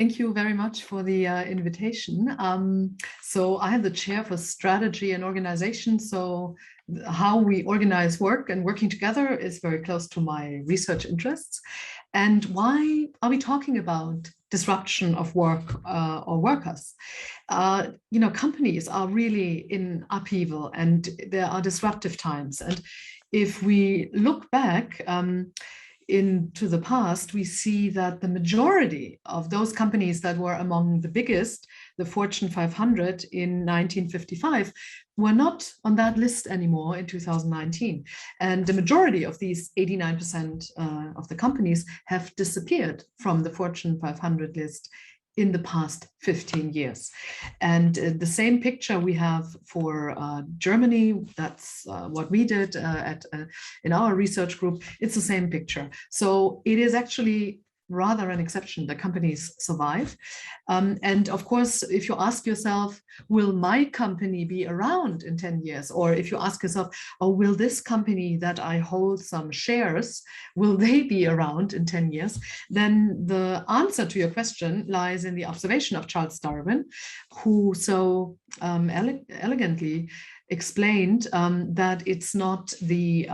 Thank you very much for the invitation. So I am the chair for strategy and organization. So how we organize work and working together is very close to my research interests. And why are we talking about disruption of work or workers? Companies are really in upheaval and there are disruptive times. And if we look back, into the past, we see that the majority of those companies that were among the biggest, the Fortune 500 in 1955, were not on that list anymore in 2019. And the majority of these 89% of the companies have disappeared from the Fortune 500 list in the past 15 years. And the same picture we have for Germany. That's what we did in our research group. It's the same picture. So it is actually rather an exception that companies survive. And of course, if you ask yourself, will my company be around in 10 years? Or if you ask yourself, oh, will this company that I hold some shares, will they be around in 10 years? Then the answer to your question lies in the observation of Charles Darwin, who so elegantly explained that it's not the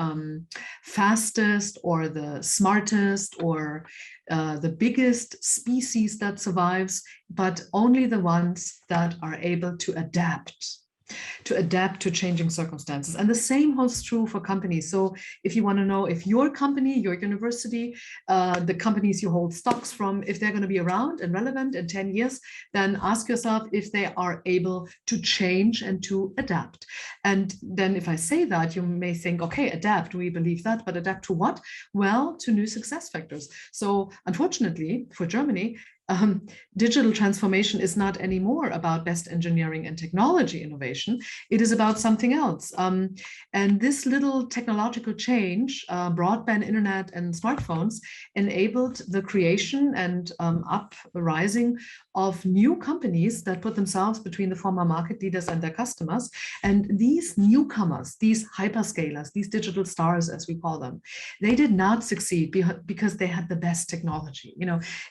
fastest or the smartest or the biggest species that survives, but only the ones that are able to adapt to changing circumstances. And the same holds true for companies. So if you want to know if your company, your university, the companies you hold stocks from, if they're going to be around and relevant in 10 years, then ask yourself if they are able to change and to adapt. And then if I say that, you may think, okay, adapt, we believe that, but adapt to what? Well, to new success factors. So unfortunately for Germany, digital transformation is not anymore about best engineering and technology innovation. It is about something else. And this little technological change, broadband internet and smartphones, enabled the creation and uprising of new companies that put themselves between the former market leaders and their customers. And these newcomers, these hyperscalers, these digital stars, as we call them, they did not succeed because they had the best technology.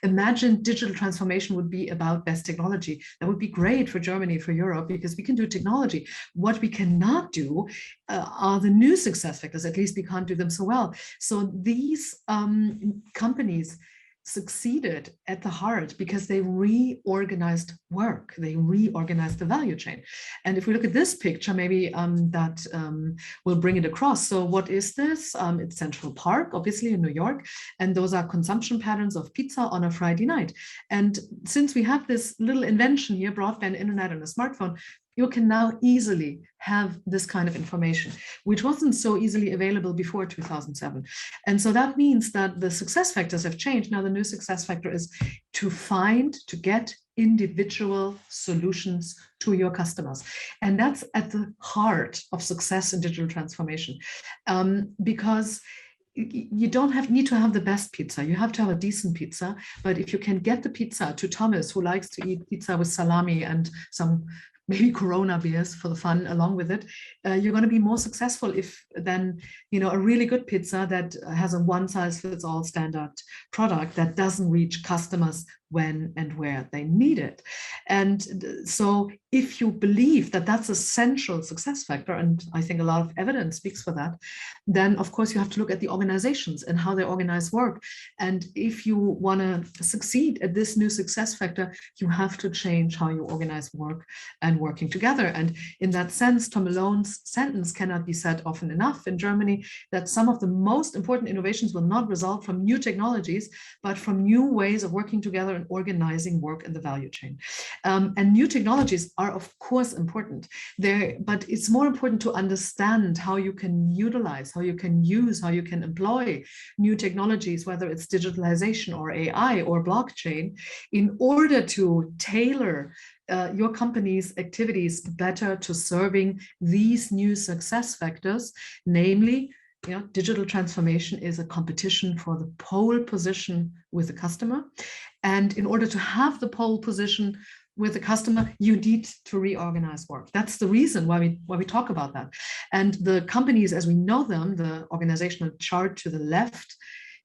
Imagine digital transformation would be about best technology. That would be great for Germany, for Europe, because we can do technology. What we cannot do are the new success factors. At least we can't do them so well. So these companies succeeded at the heart because they reorganized work, they reorganized the value chain. And if we look at this picture, maybe that will bring it across. So what is this? It's Central Park, obviously in New York, and those are consumption patterns of pizza on a Friday night. And since we have this little invention here, broadband internet and a smartphone, you can now easily have this kind of information, which wasn't so easily available before 2007. And so that means that the success factors have changed. Now the new success factor is to get individual solutions to your customers. And that's at the heart of success in digital transformation, because you don't need to have the best pizza. You have to have a decent pizza. But if you can get the pizza to Thomas, who likes to eat pizza with salami and some maybe Corona beers for the fun along with it, you're going to be more successful than a really good pizza that has a one-size-fits-all standard product that doesn't reach customers when and where they need it. And so if you believe that that's a central success factor, and I think a lot of evidence speaks for that, then of course you have to look at the organizations and how they organize work. And if you want to succeed at this new success factor, you have to change how you organize work and working together. And in that sense, Tom Malone's sentence cannot be said often enough in Germany, that some of the most important innovations will not result from new technologies, but from new ways of working together and organizing work in the value chain. And new technologies are of course important there, but it's more important to understand how you can utilize, how you can use, how you can employ new technologies, whether it's digitalization or AI or blockchain, in order to tailor your company's activities better to serving these new success factors, namely, digital transformation is a competition for the pole position with the customer. And in order to have the pole position with the customer, you need to reorganize work. That's the reason why we talk about that. And the companies, as we know them, the organizational chart to the left,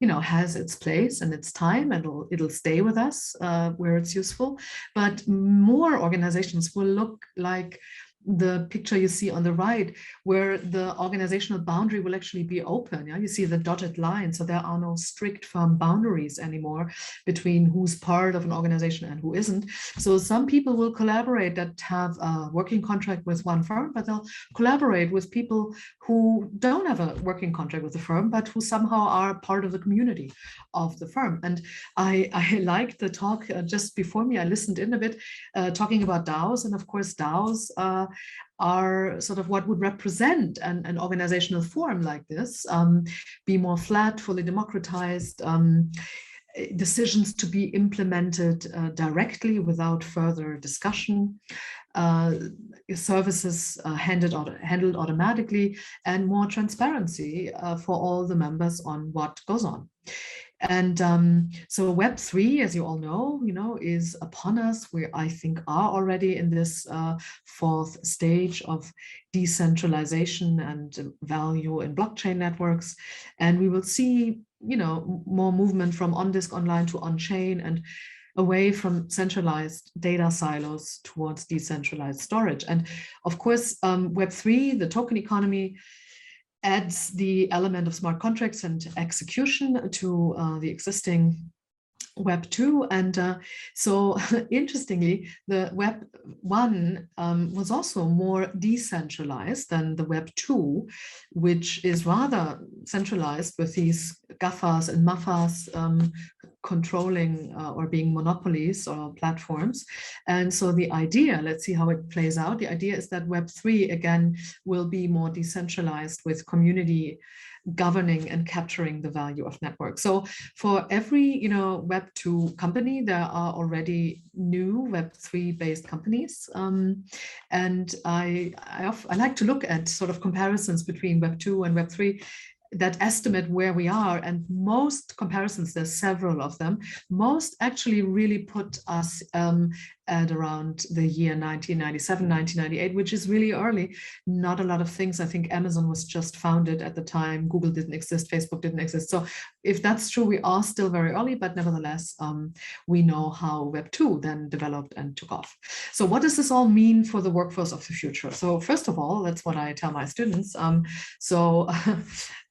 has its place and its time, and it'll stay with us where it's useful. But more organizations will look like the picture you see on the right, where the organizational boundary will actually be open. Yeah, you see the dotted line, so there are no strict firm boundaries anymore between who's part of an organization and who isn't. So some people will collaborate that have a working contract with one firm, but they'll collaborate with people who don't have a working contract with the firm, but who somehow are part of the community of the firm. And I liked the talk just before me. I listened in a bit, talking about DAOs, and of course DAOs are sort of what would represent an organizational form like this, be more flat, fully democratized, decisions to be implemented directly without further discussion, services handled automatically, and more transparency for all the members on what goes on. And so Web3, as you all know, is upon us. We, I think, are already in this fourth stage of decentralization and value in blockchain networks. And we will see, more movement from on-disk online to on-chain, and away from centralized data silos towards decentralized storage. And of course, Web3, the token economy, adds the element of smart contracts and execution to the existing Web 2. And so interestingly, the Web 1 was also more decentralized than the Web 2, which is rather centralized with these GAFAs and MAFAs controlling or being monopolies or platforms. And so the idea, let's see how it plays out. The idea is that Web 3 again will be more decentralized, with community governing and capturing the value of networks. So for every Web 2 company, there are already new Web 3 based companies. And I like to look at sort of comparisons between Web 2 and Web 3 that estimate where we are. And most comparisons, there's several of them, most actually really put us at around the year 1997, 1998, which is really early. Not a lot of things. I think Amazon was just founded at the time. Google didn't exist. Facebook didn't exist. So if that's true, we are still very early, but nevertheless, we know how Web 2 then developed and took off. So what does this all mean for the workforce of the future? So first of all, that's what I tell my students.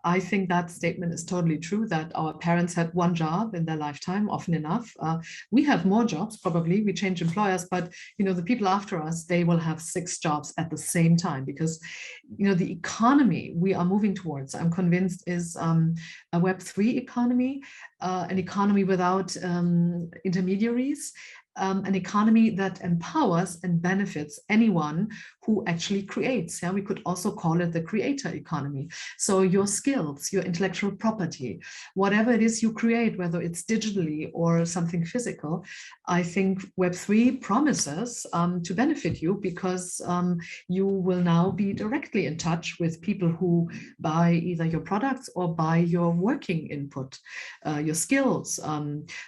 I think that statement is totally true, that our parents had one job in their lifetime, often enough. We have more jobs, probably. We change employers, but the people after us, they will have 6 jobs at the same time, because the economy we are moving towards, I'm convinced, is a Web3 economy, an economy without intermediaries. An economy that empowers and benefits anyone who actually creates. Yeah, we could also call it the creator economy. So your skills, your intellectual property, whatever it is you create, whether it's digitally or something physical, I think Web3 promises to benefit you, because you will now be directly in touch with people who buy either your products or buy your working input, your skills.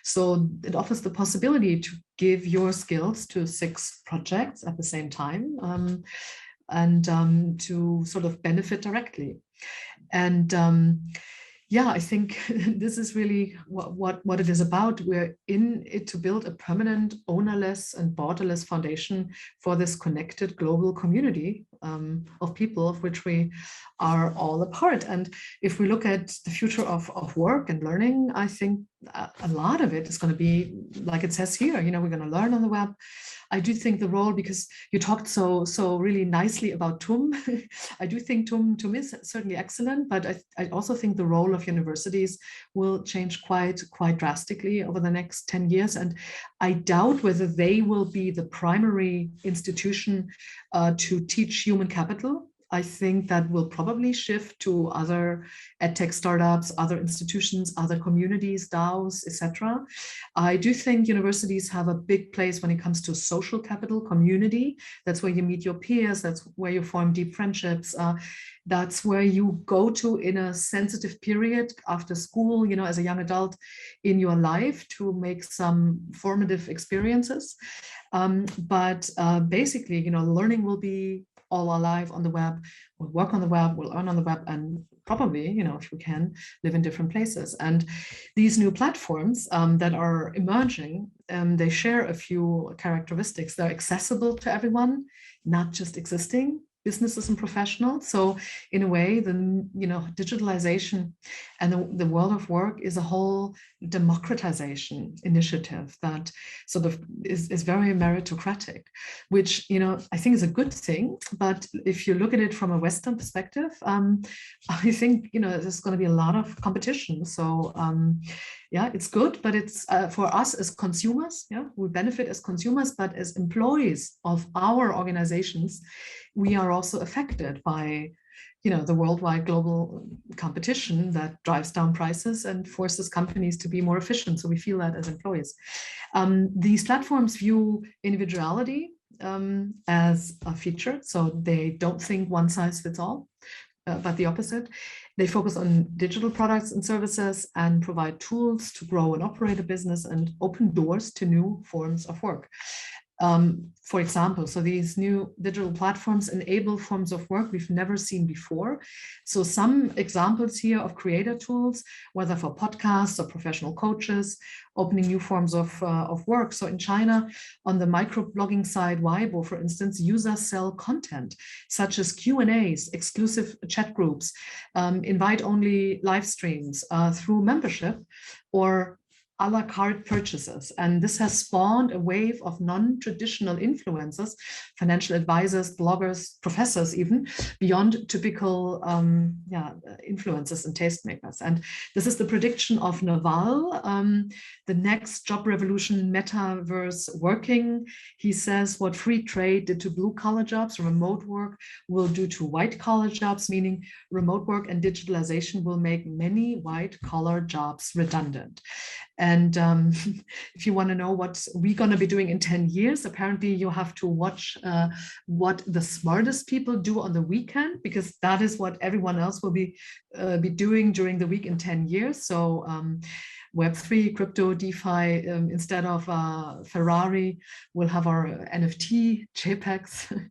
So it offers the possibility to give your skills to 6 projects at the same time, and to sort of benefit directly. And yeah, I think this is really what it is about. We're in it to build a permanent, ownerless and borderless foundation for this connected global community of people, of which we are all a part. And if we look at the future of work and learning, I think a lot of it is going to be, like it says here, we're going to learn on the web. I do think the role, because you talked so really nicely about TUM, I do think TUM is certainly excellent, but I also think the role of universities will change quite drastically over the next 10 years. And I doubt whether they will be the primary institution to teach human capital. I think that will probably shift to other edtech startups, other institutions, other communities, DAOs, etc. I do think universities have a big place when it comes to social capital, community. That's where you meet your peers. That's where you form deep friendships. That's where you go to in a sensitive period after school, as a young adult in your life, to make some formative experiences. But basically, learning will be all our life on the web. We'll work on the web, we'll earn on the web, and probably, if we can, live in different places. And these new platforms that are emerging, they share a few characteristics. They're accessible to everyone, not just existing businesses and professionals. So in a way, the digitalization and the world of work is a whole democratization initiative that sort of is very meritocratic, which I think is a good thing. But if you look at it from a Western perspective, I think there's going to be a lot of competition. So yeah, it's good, but it's for us as consumers. Yeah, we benefit as consumers, but as employees of our organizations, we are also affected by the worldwide global competition that drives down prices and forces companies to be more efficient. So we feel that as employees. These platforms view individuality as a feature. So they don't think one size fits all, but the opposite. They focus on digital products and services and provide tools to grow and operate a business and open doors to new forms of work. For example, so these new digital platforms enable forms of work we've never seen before. So some examples here of creator tools, whether for podcasts or professional coaches, opening new forms of work. So in China, on the microblogging site Weibo, for instance, users sell content such as Q&As, exclusive chat groups, invite-only live streams through membership, or a la carte purchases. And this has spawned a wave of non-traditional influencers, financial advisors, bloggers, professors even, beyond typical influencers and tastemakers. And this is the prediction of Naval, the next job revolution, metaverse working. He says what free trade did to blue-collar jobs, remote work will do to white-collar jobs, meaning remote work and digitalization will make many white-collar jobs redundant. And if you want to know what we're going to be doing in 10 years, apparently you have to watch what the smartest people do on the weekend, because that is what everyone else will be doing during the week in 10 years. So Web3, crypto, DeFi, instead of Ferrari, we'll have our NFT JPEGs.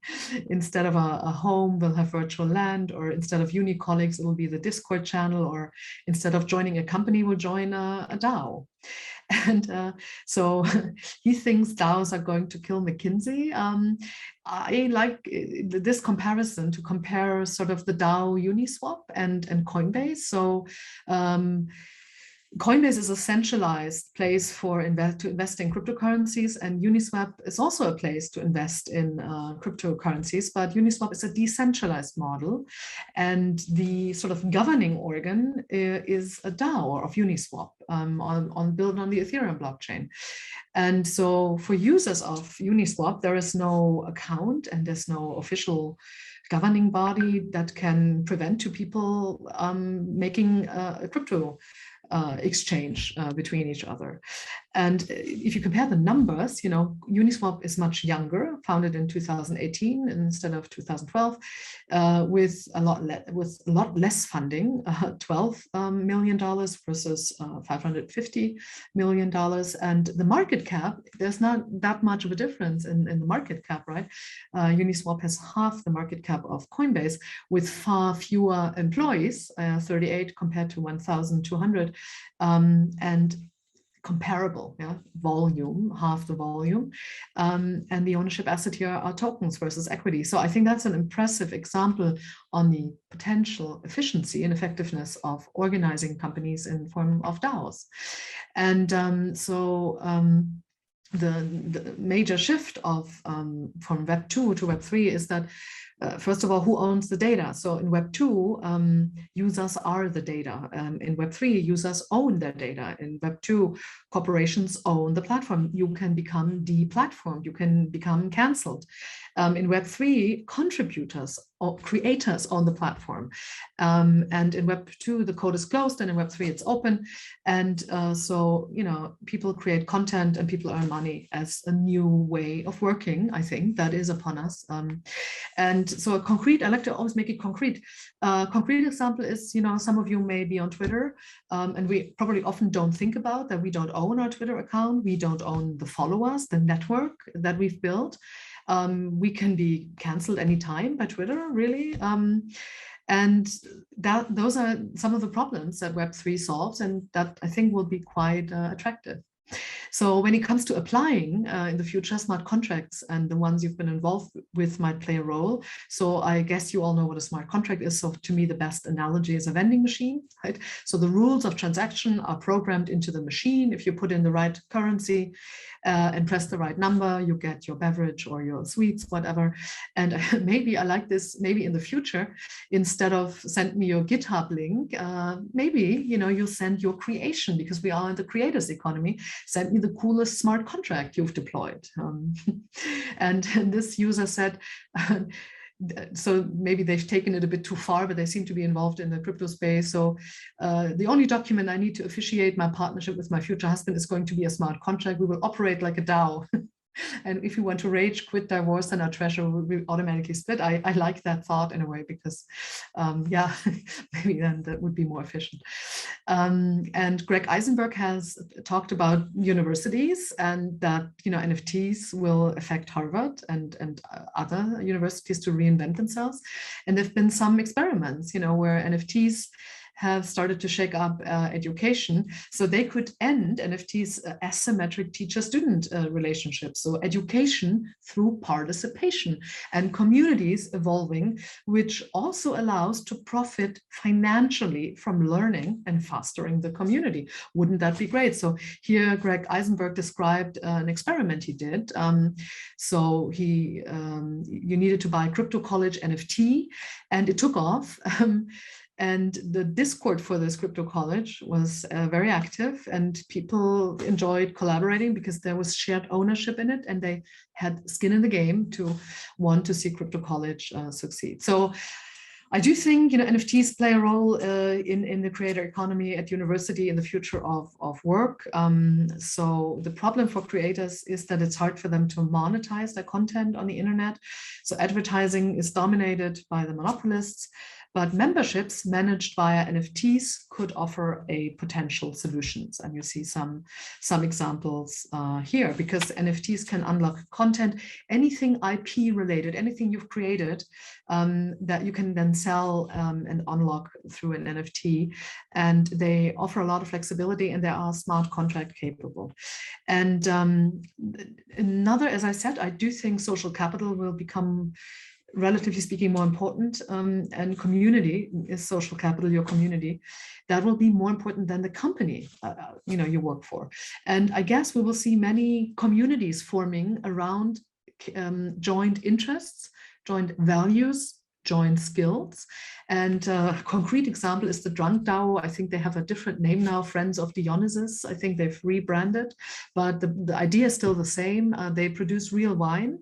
Instead of a home, we'll have virtual land, or instead of uni colleagues, it will be the Discord channel, or instead of joining a company, we'll join a DAO. And so he thinks DAOs are going to kill McKinsey. I like this comparison to compare sort of the DAO Uniswap and Coinbase. So Coinbase is a centralized place to invest in cryptocurrencies, and Uniswap is also a place to invest in cryptocurrencies, but Uniswap is a decentralized model, and the sort of governing organ is a DAO of Uniswap built on the Ethereum blockchain. And so for users of Uniswap, there is no account and there's no official governing body that can prevent two people making a crypto exchange between each other. And if you compare the numbers, Uniswap is much younger, founded in 2018 instead of 2012, with a lot less funding, $12 million versus $550 million. And the market cap, there's not that much of a difference in the market cap, right? Uniswap has half the market cap of Coinbase, with far fewer employees, 38 compared to 1,200, and comparable volume, half the volume, and the ownership asset here are tokens versus equity. So I think that's an impressive example on the potential efficiency and effectiveness of organizing companies in form of DAOs. And the major shift from Web 2 to Web 3 is that first of all, who owns the data? So in Web 2, users are the data. In Web 3, users own their data. In Web 2, corporations own the platform. You can become deplatformed. You can become canceled. In Web 3, contributors or creators own the platform. And in Web 2, the code is closed, and in Web 3, it's open. And so, people create content and people earn money as a new way of working, I think, that is upon us. And so a concrete, I like to always make it concrete. Concrete example is, some of you may be on Twitter, and we probably often don't think about that we don't own our Twitter account. We don't own the followers, the network that we've built. We can be canceled anytime by Twitter, really. And those are some of the problems that Web3 solves, and that I think will be quite attractive. So when it comes to applying in the future, smart contracts and the ones you've been involved with might play a role. So I guess you all know what a smart contract is. So to me, the best analogy is a vending machine, right? So the rules of transaction are programmed into the machine. If you put in the right currency and press the right number, you get your beverage or your sweets, whatever. And maybe I like this, maybe in the future, instead of send me your GitHub link, maybe, you know, you'll send your creation, because we are in the creators economy. Send me the coolest smart contract you've deployed. And this user said, so maybe they've taken it a bit too far, but they seem to be involved in the crypto space. So the only document I need to officiate my partnership with my future husband is going to be a smart contract. We will operate like a DAO. And if we want to rage, quit, divorce, then our treasure will be automatically split. I like that thought in a way, because yeah, maybe then that would be more efficient. And Greg Eisenberg has talked about universities, and that, you know, NFTs will affect Harvard and other universities to reinvent themselves. And there've been some experiments, you know, where NFTs have started to shake up education, so they could end NFTs asymmetric teacher-student relationships. So education through participation, and communities evolving, which also allows to profit financially from learning and fostering the community. Wouldn't that be great? So here Greg Eisenberg described an experiment he did. So you needed to buy Crypto College NFT, and it took off. And the Discord for this crypto college was very active, and people enjoyed collaborating because there was shared ownership in it, and they had skin in the game to want to see crypto college succeed. So I do think, you know, NFTs play a role in the creator economy at university in the future of work. So the problem for creators is that it's hard for them to monetize their content on the internet. So advertising is dominated by the monopolists, but memberships managed via NFTs could offer a potential solutions. And you see some examples here, because NFTs can unlock content, anything IP related, anything you've created that you can then sell and unlock through an NFT. And they offer a lot of flexibility, and they are smart contract capable. And another, as I said, I do think social capital will become, relatively speaking, more important, and community is social capital, your community. That will be more important than the company you know, you work for. And I guess we will see many communities forming around joint interests, joint values, joint skills. And a concrete example is the Drunk DAO. I think they have a different name now, Friends of Dionysus. I think they've rebranded, but the idea is still the same. They produce real wine,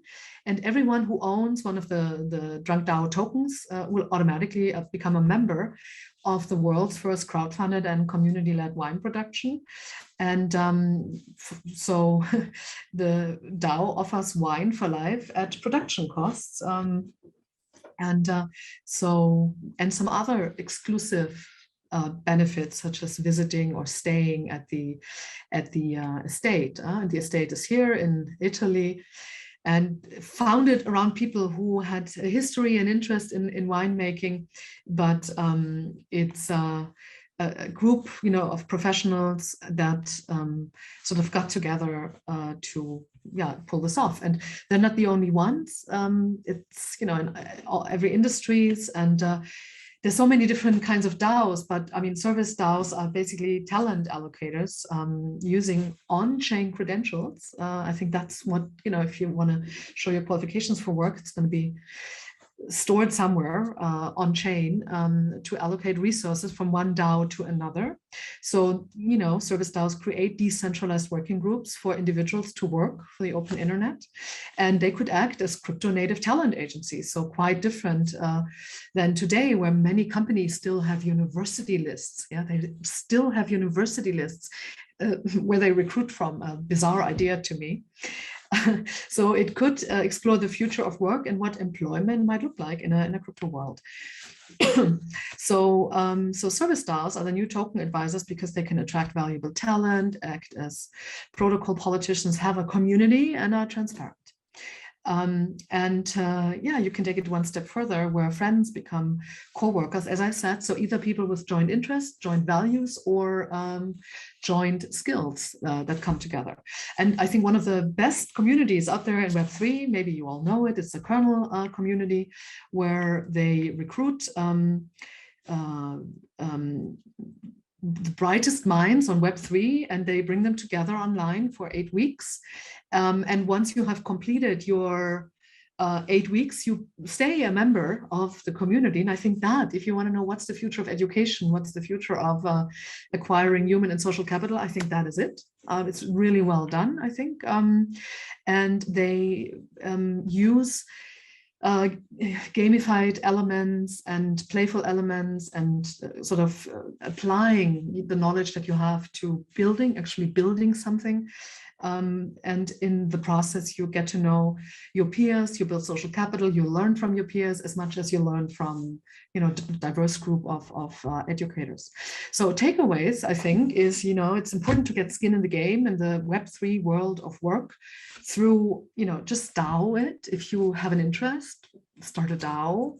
and everyone who owns one of the Drunk DAO tokens will automatically become a member of the world's first crowdfunded and community-led wine production. And so the DAO offers wine for life at production costs. And some other exclusive benefits, such as visiting or staying at the estate. And the estate is here in Italy, and founded around people who had a history and interest in winemaking, but it's a group, you know, of professionals that sort of got together to pull this off. And they're not the only ones. It's, you know, in every industries, and there's so many different kinds of DAOs, but I mean, service DAOs are basically talent allocators using on-chain credentials. I think that's what, you know, if you want to show your qualifications for work, it's going to be stored somewhere on chain to allocate resources from one DAO to another. So, you know, service DAOs create decentralized working groups for individuals to work for the open internet, and they could act as crypto native talent agencies. So quite different than today, where many companies still have university lists. Yeah, they still have university lists where they recruit from. A bizarre idea to me. So it could explore the future of work and what employment might look like in a crypto world. So service DAOs are the new token advisors because they can attract valuable talent, act as protocol politicians, have a community, and are transparent. Yeah, you can take it one step further where friends become co-workers, as I said. So either people with joint interests, joint values, or joint skills that come together. And I think one of the best communities out there in Web3, maybe you all know it, it's the Kernel Community, where they recruit the brightest minds on Web3, and they bring them together online for 8 weeks. And once you have completed your 8 weeks, you stay a member of the community. And I think that if you want to know what's the future of education, what's the future of acquiring human and social capital, I think that is it. It's really well done, I think. And they use gamified elements and playful elements and sort of applying the knowledge that you have to actually building something. And in the process, you get to know your peers, you build social capital, you learn from your peers as much as you learn from, diverse group of educators. So takeaways, I think, is, it's important to get skin in the game in the Web3 world of work through, just DAO it. If you have an interest, start a DAO.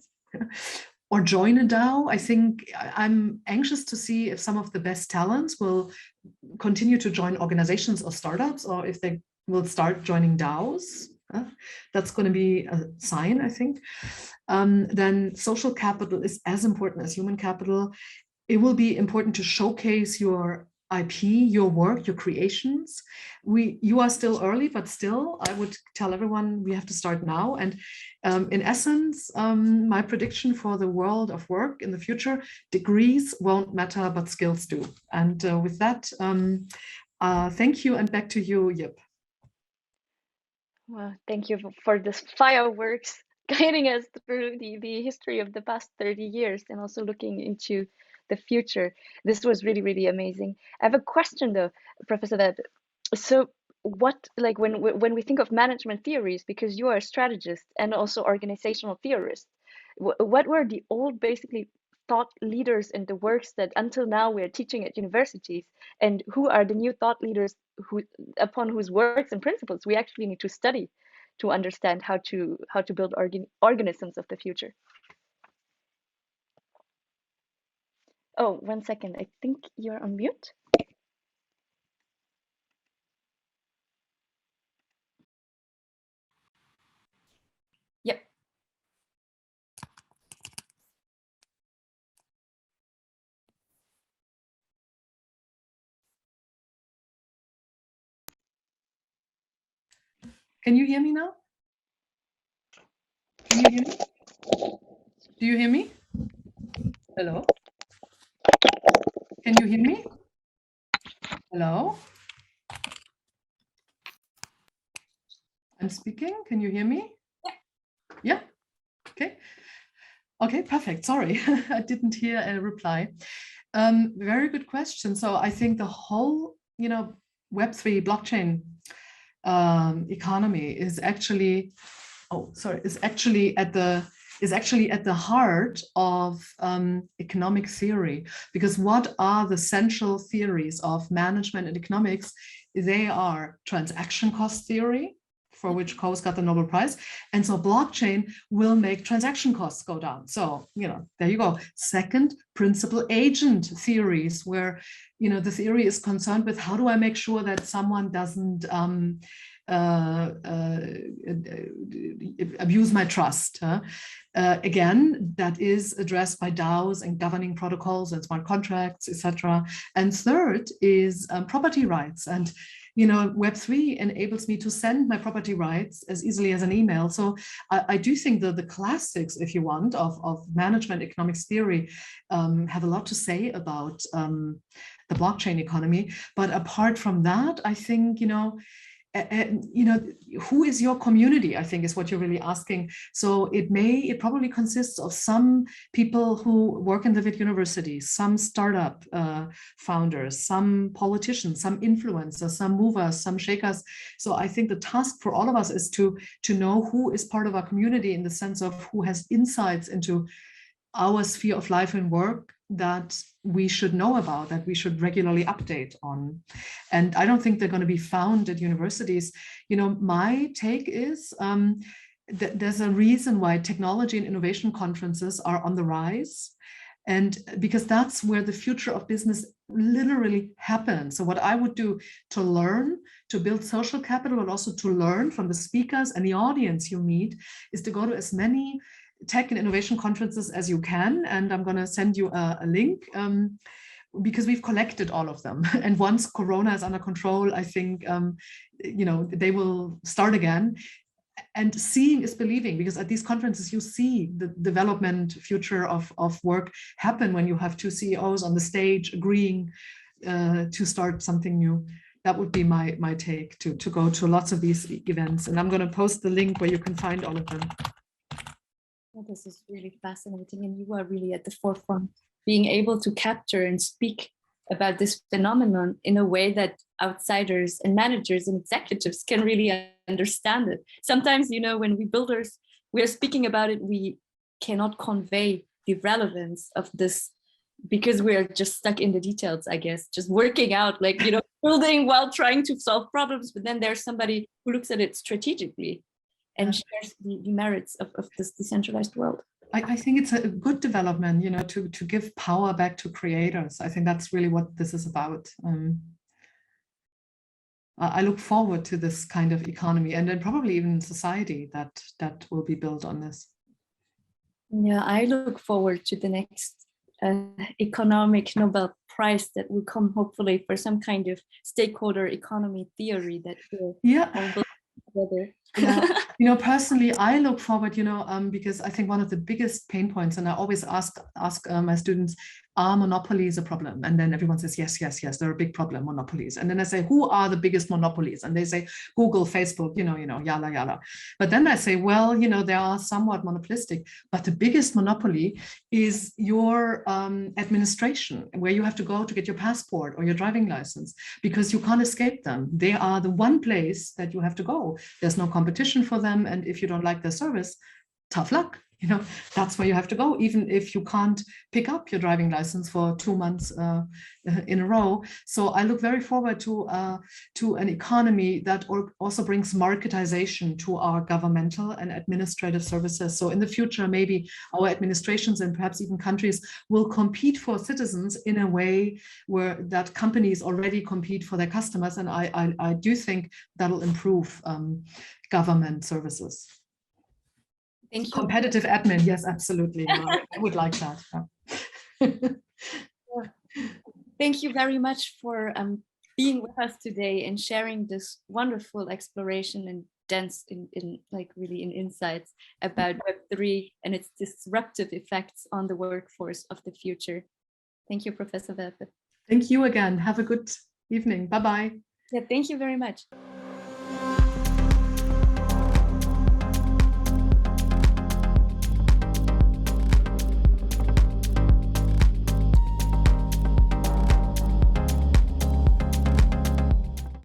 Or join a DAO. I think I'm anxious to see if some of the best talents will continue to join organizations or startups, or if they will start joining DAOs. That's going to be a sign, I think. Then social capital is as important as human capital. It will be important to showcase your IP, your work, your creations. You are still early, but still, I would tell everyone we have to start now. And in essence, my prediction for the world of work in the future, degrees won't matter, but skills do. And with that, thank you, and back to you, Yip. Well, thank you for this fireworks guiding us through the history of the past 30 years and also looking into the future. This was really, really amazing. I have a question though, Professor Webb. So what, like when we think of management theories, because you are a strategist and also organizational theorist, what were the old basically thought leaders in the works that until now we're teaching at universities, and who are the new thought leaders upon whose works and principles we actually need to study to understand how to build organisms of the future? Oh, 1 second. I think you're on mute. Yep. Can you hear me now? Can you hear me? Do you hear me? Hello? Can you hear me? Hello? I'm speaking. Can you hear me? Yeah. Okay. Okay, perfect. Sorry, I didn't hear a reply. Very good question. So I think the whole, Web3 blockchain economy is actually, is actually at the heart of economic theory, because what are the central theories of management and economics? They are transaction cost theory, for which Coase got the Nobel Prize. And so blockchain will make transaction costs go down. So, there you go. Second, principal agent theories, where, the theory is concerned with how do I make sure that someone doesn't abuse my trust. Again, that is addressed by DAOs and governing protocols and smart contracts, etc. And third is property rights. And Web3 enables me to send my property rights as easily as an email. So I do think that the classics, if you want, of management economics theory have a lot to say about the blockchain economy. But apart from that, I think, who is your community, I think is what you're really asking. So it probably consists of some people who work in the university, some startup founders, some politicians, some influencers, some movers, some shakers. So I think the task for all of us is to know who is part of our community, in the sense of who has insights into our sphere of life and work, that we should know about, that we should regularly update on. And I don't think they're going to be found at universities. You know, my take is there's a reason why technology and innovation conferences are on the rise. And because that's where the future of business literally happens. So what I would do to learn, to build social capital, but also to learn from the speakers and the audience you meet, is to go to as many tech and innovation conferences as you can. And I'm going to send you a link because we've collected all of them. And once Corona is under control, I think, you know, they will start again. And seeing is believing, because at these conferences, you see the development future of work happen when you have two CEOs on the stage agreeing to start something new. That would be my take, to go to lots of these events. And I'm going to post the link where you can find all of them. Well, this is really fascinating. And you are really at the forefront, being able to capture and speak about this phenomenon in a way that outsiders and managers and executives can really understand it. Sometimes, you know, when we builders, we are speaking about it, we cannot convey the relevance of this because we're just stuck in the details, I guess, just working out, like, you know, building while trying to solve problems. But then there's somebody who looks at it strategically and shares the merits of this decentralized world. I think it's a good development, you know, to give power back to creators. I think that's really what this is about. I look forward to this kind of economy, and then probably even society that will be built on this. Yeah, I look forward to the next economic Nobel Prize that will come, hopefully, for some kind of stakeholder economy theory that will all build together. Yeah. You know, personally, I look forward, you know, because I think one of the biggest pain points, and I always ask my students, are monopolies a problem? And then everyone says, yes, yes, yes, they're a big problem, monopolies. And then I say, who are the biggest monopolies? And they say, Google, Facebook, you know, yalla, yalla. But then I say, well, you know, they are somewhat monopolistic, but the biggest monopoly is your administration, where you have to go to get your passport or your driving license, because you can't escape them. They are the one place that you have to go. There's no competition for them. And if you don't like their service, tough luck. You know, that's where you have to go, even if you can't pick up your driving license for 2 months in a row. So I look very forward to an economy that also brings marketization to our governmental and administrative services. So in the future, maybe our administrations and perhaps even countries will compete for citizens in a way where that companies already compete for their customers. And I do think that'll improve government services. Thank you. Competitive admin, yes, absolutely. I would like that. Yeah. Thank you very much for being with us today and sharing this wonderful exploration and dense in like really in insights about Web3 and its disruptive effects on the workforce of the future. Thank you, Professor Welpe. Thank you again. Have a good evening. Bye-bye. Yeah, thank you very much.